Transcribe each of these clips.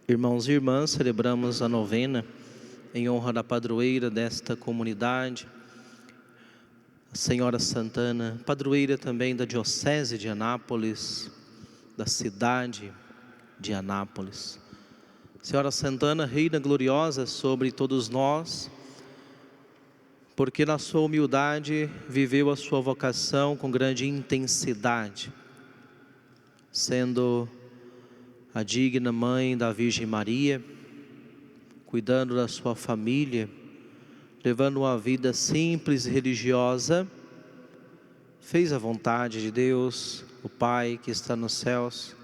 Irmãos e irmãs, celebramos a novena em honra da padroeira desta comunidade, a Senhora Santana, padroeira também da Diocese de Anápolis, da cidade de Anápolis. Senhora Santana, reina gloriosa sobre todos nós, porque na sua humildade viveu a sua vocação com grande intensidade, sendo a digna mãe da Virgem Maria, cuidando da sua família, levando uma vida simples e religiosa, fez a vontade de Deus, o Pai que está nos céus,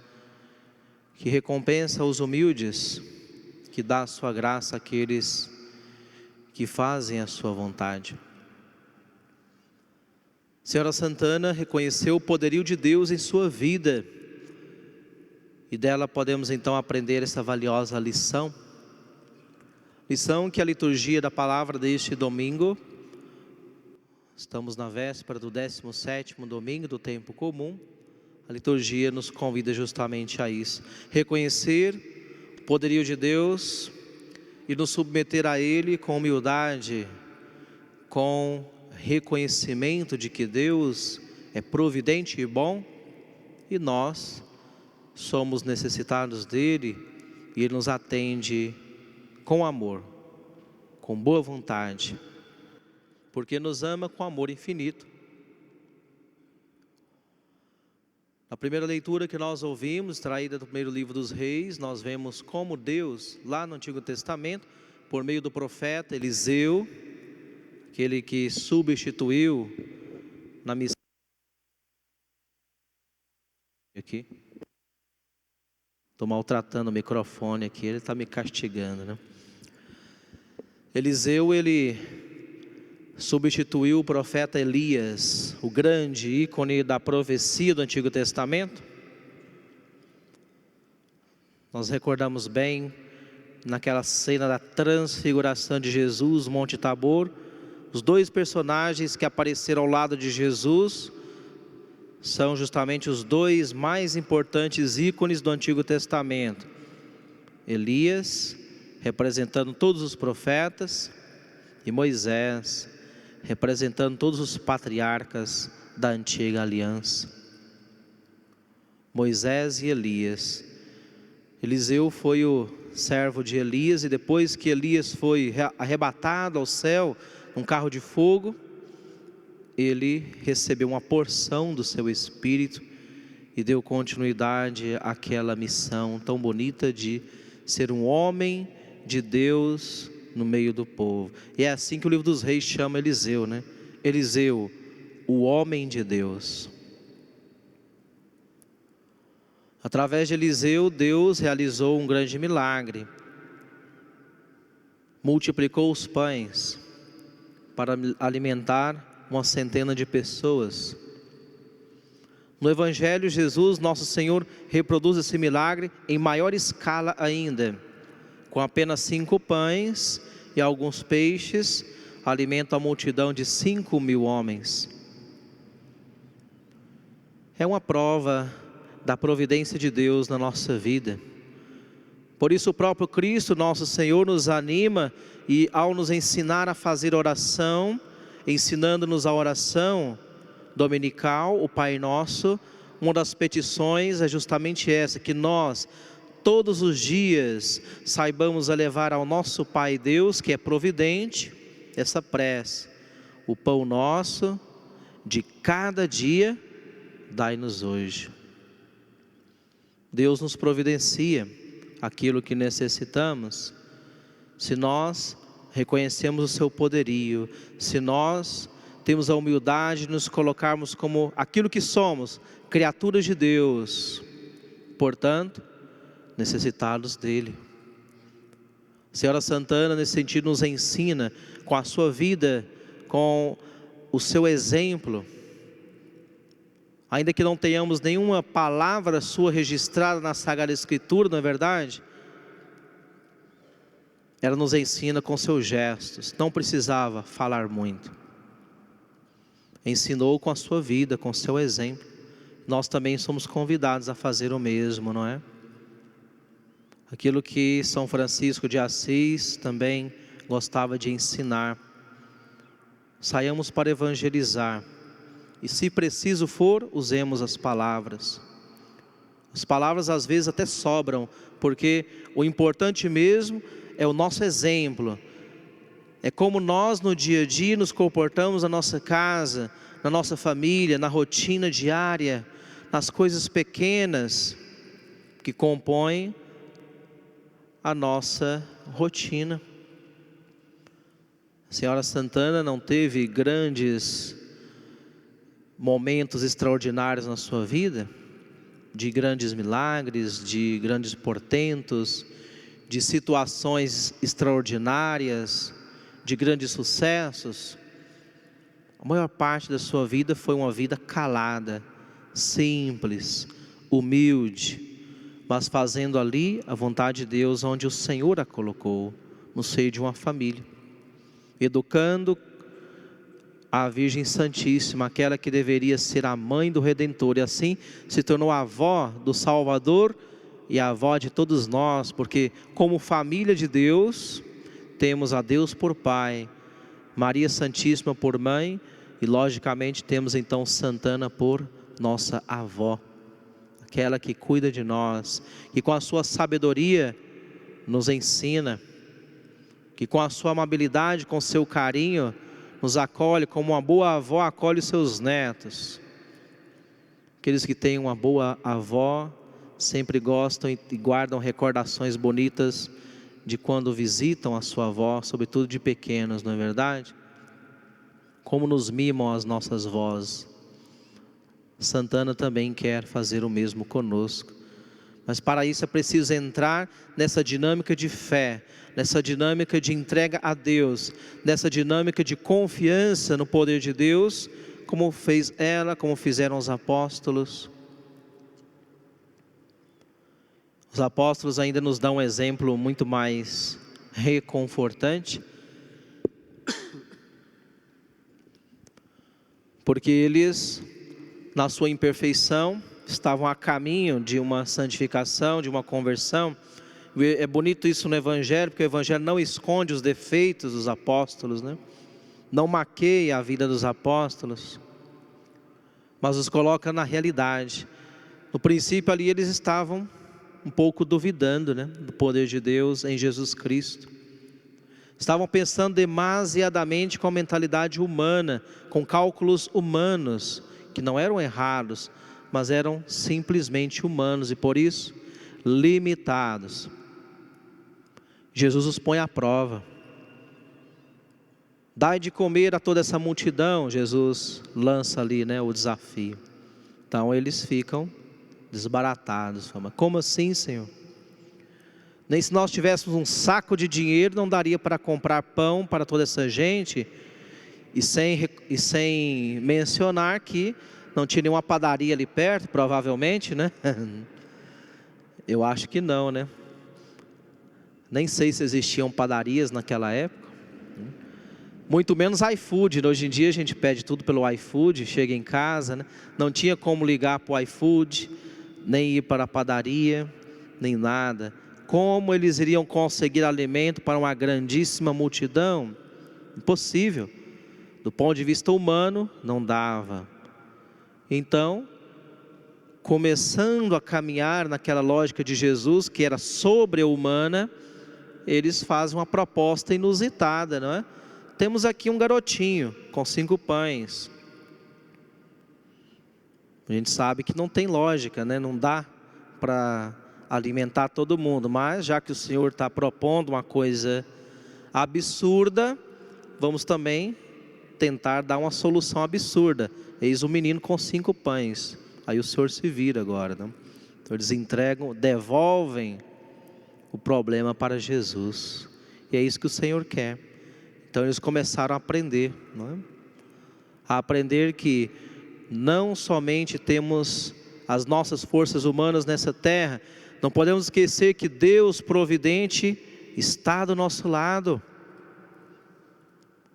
que recompensa os humildes, que dá a sua graça àqueles que fazem a sua vontade. Senhora Santana reconheceu o poderio de Deus em sua vida, e dela podemos então aprender essa valiosa lição. Lição que a liturgia da palavra deste domingo, estamos na véspera do 17º domingo do tempo comum, a liturgia nos convida justamente a isso. Reconhecer o poderio de Deus e nos submeter a Ele com humildade, com reconhecimento de que Deus é providente e bom, e nós somos necessitados dEle, e Ele nos atende com amor, com boa vontade, porque nos ama com amor infinito. Na primeira leitura que nós ouvimos, extraída do primeiro livro dos Reis, nós vemos como Deus, lá no Antigo Testamento, por meio do profeta Eliseu, aquele que substituiu na missão aqui. Estou maltratando o microfone aqui, ele está me castigando, né? Eliseu, ele substituiu o profeta Elias, o grande ícone da profecia do Antigo Testamento. Nós recordamos bem, naquela cena da transfiguração de Jesus, Monte Tabor, os dois personagens que apareceram ao lado de Jesus, são justamente os dois mais importantes ícones do Antigo Testamento. Elias, representando todos os profetas, e Moisés, representando todos os patriarcas da antiga aliança. Moisés e Elias. Eliseu foi o servo de Elias, e depois que Elias foi arrebatado ao céu, num carro de fogo, ele recebeu uma porção do seu espírito e deu continuidade àquela missão tão bonita de ser um homem de Deus no meio do povo. E é assim que o livro dos Reis chama Eliseu, né? Eliseu, o homem de Deus. Através de Eliseu, Deus realizou um grande milagre. Multiplicou os pães para alimentar uma centena de pessoas. No Evangelho, Jesus, nosso Senhor, reproduz esse milagre em maior escala ainda. Com apenas 5 pães e alguns peixes, alimenta a multidão de 5.000 homens. É uma prova da providência de Deus na nossa vida. Por isso o próprio Cristo, nosso Senhor, nos anima, e ao nos ensinar a fazer oração, ensinando-nos a oração dominical, o Pai Nosso, uma das petições é justamente essa, que nós, todos os dias, saibamos elevar ao nosso Pai Deus, que é providente, essa prece: o pão nosso de cada dia, dai-nos hoje. Deus nos providencia aquilo que necessitamos, se nós reconhecemos o seu poderio, se nós temos a humildade de nos colocarmos como aquilo que somos, criaturas de Deus, portanto, necessitados dele. A Senhora Santana, nesse sentido, nos ensina com a sua vida, com o seu exemplo. Ainda que não tenhamos nenhuma palavra sua registrada na Sagrada Escritura, não é verdade? Ela nos ensina com seus gestos, não precisava falar muito. Ensinou com a sua vida, com seu exemplo. Nós também somos convidados a fazer o mesmo, não é? aquilo que São Francisco de Assis também gostava de ensinar. Saiamos para evangelizar, e se preciso for, usemos as palavras. As palavras às vezes até sobram, porque o importante mesmo é o nosso exemplo. É como nós no dia a dia nos comportamos na nossa casa, na nossa família, na rotina diária, nas coisas pequenas que compõem a nossa rotina. A senhora Santana não teve grandes momentos extraordinários na sua vida, de grandes milagres, de grandes portentos, de situações extraordinárias, de grandes sucessos. A maior parte da sua vida foi uma vida calada, simples, humilde, mas fazendo ali a vontade de Deus onde o Senhor a colocou, no seio de uma família, educando a Virgem Santíssima, aquela que deveria ser a mãe do Redentor, e assim se tornou a avó do Salvador e a avó de todos nós, porque como família de Deus, temos a Deus por Pai, Maria Santíssima por mãe, e logicamente temos então Santana por nossa avó, aquela que cuida de nós, que com a sua sabedoria nos ensina, que com a sua amabilidade, com seu carinho, nos acolhe como uma boa avó acolhe os seus netos. Aqueles que têm uma boa avó sempre gostam e guardam recordações bonitas de quando visitam a sua avó, sobretudo de pequenos, não é verdade? Como nos mimam as nossas vós. Santana também quer fazer o mesmo conosco. Mas para isso é preciso entrar nessa dinâmica de fé, nessa dinâmica de entrega a Deus, nessa dinâmica de confiança no poder de Deus, como fez ela, como fizeram os apóstolos. Os apóstolos ainda nos dão um exemplo muito mais reconfortante, porque eles, na sua imperfeição, estavam a caminho de uma santificação, de uma conversão. É bonito isso no Evangelho, porque o Evangelho não esconde os defeitos dos apóstolos, né? Não maqueia a vida dos apóstolos, mas os coloca na realidade. No princípio ali eles estavam um pouco duvidando, né, do poder de Deus em Jesus Cristo. Estavam pensando demasiadamente com a mentalidade humana, com cálculos humanos, que não eram errados, mas eram simplesmente humanos e por isso limitados. Jesus os põe à prova. Dai de comer a toda essa multidão, Jesus lança ali, né, o desafio. Então eles ficam desbaratados. Como assim, Senhor? Nem se nós tivéssemos um saco de dinheiro não daria para comprar pão para toda essa gente. E sem mencionar que não tinha nenhuma padaria ali perto, provavelmente, né? Eu acho que não, né? Nem sei se existiam padarias naquela época. Muito menos iFood. Hoje em dia a gente pede tudo pelo iFood, chega em casa, né? Não tinha como ligar para o iFood, nem ir para a padaria, nem nada. Como eles iriam conseguir alimento para uma grandíssima multidão? Impossível. Do ponto de vista humano, não dava. Então, começando a caminhar naquela lógica de Jesus, que era sobre-humana, eles fazem uma proposta inusitada, não é? Temos aqui um garotinho com 5 pães. A gente sabe que não tem lógica, né? Não dá para alimentar todo mundo, mas já que o Senhor está propondo uma coisa absurda, vamos também tentar dar uma solução absurda. Eis o menino com 5 pães. Aí o Senhor se vira agora, né? Então eles devolvem o problema para Jesus. E é isso que o Senhor quer. Então eles começaram a aprender, não é? A aprender que não somente temos as nossas forças humanas nessa terra, não podemos esquecer que Deus providente está do nosso lado.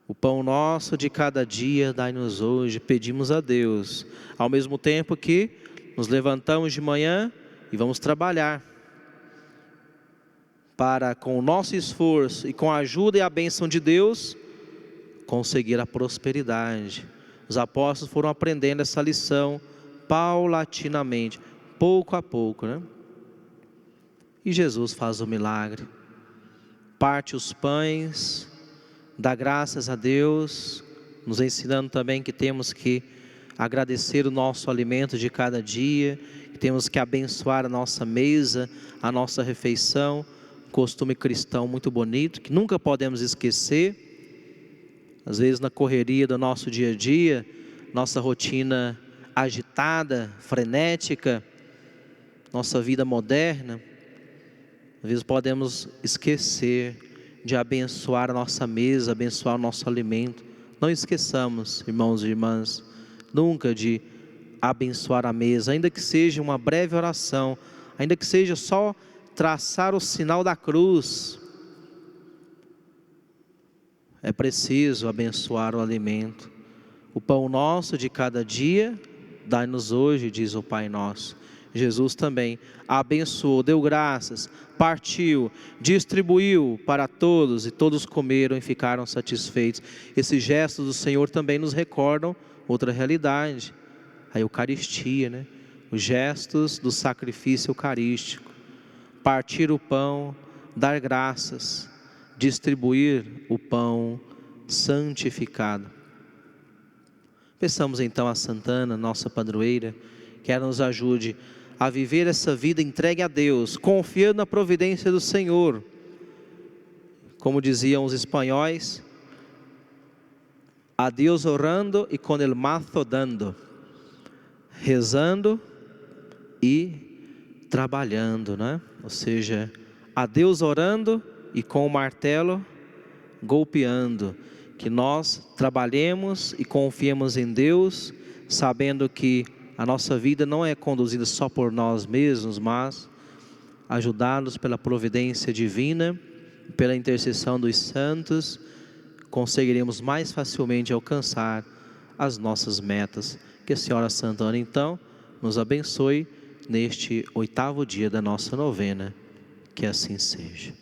O pão nosso de cada dia dai-nos hoje, pedimos a Deus, ao mesmo tempo que nos levantamos de manhã e vamos trabalhar. para, com o nosso esforço e com a ajuda e a bênção de Deus, conseguir a prosperidade. Os apóstolos foram aprendendo essa lição paulatinamente, pouco a pouco, né? E Jesus faz o milagre, parte os pães, dá graças a Deus, nos ensinando também que temos que agradecer o nosso alimento de cada dia, que temos que abençoar a nossa mesa, a nossa refeição, costume cristão muito bonito, que nunca podemos esquecer. Às vezes na correria do nosso dia a dia, nossa rotina agitada, frenética, nossa vida moderna, às vezes podemos esquecer de abençoar a nossa mesa, abençoar o nosso alimento. Não esqueçamos, irmãos e irmãs, nunca de abençoar a mesa, ainda que seja uma breve oração, ainda que seja só traçar o sinal da cruz. É preciso abençoar o alimento. O pão nosso de cada dia, dai-nos hoje, diz o Pai nosso. Jesus também abençoou, deu graças, partiu, distribuiu para todos e todos comeram e ficaram satisfeitos. Esses gestos do Senhor também nos recordam outra realidade, a Eucaristia, né? Os gestos do sacrifício eucarístico, partir o pão, dar graças, distribuir o pão santificado. Peçamos então a Santana, nossa padroeira, que ela nos ajude a viver essa vida entregue a Deus, confiando na providência do Senhor. Como diziam os espanhóis, a Deus orando e com el mazo dando, rezando e trabalhando, né? Ou seja, a Deus orando e com o martelo golpeando. Que nós trabalhemos e confiemos em Deus, sabendo que a nossa vida não é conduzida só por nós mesmos, mas ajudados pela providência divina, pela intercessão dos santos, conseguiremos mais facilmente alcançar as nossas metas. Que a Senhora Santana então nos abençoe neste 8º dia da nossa novena, que assim seja.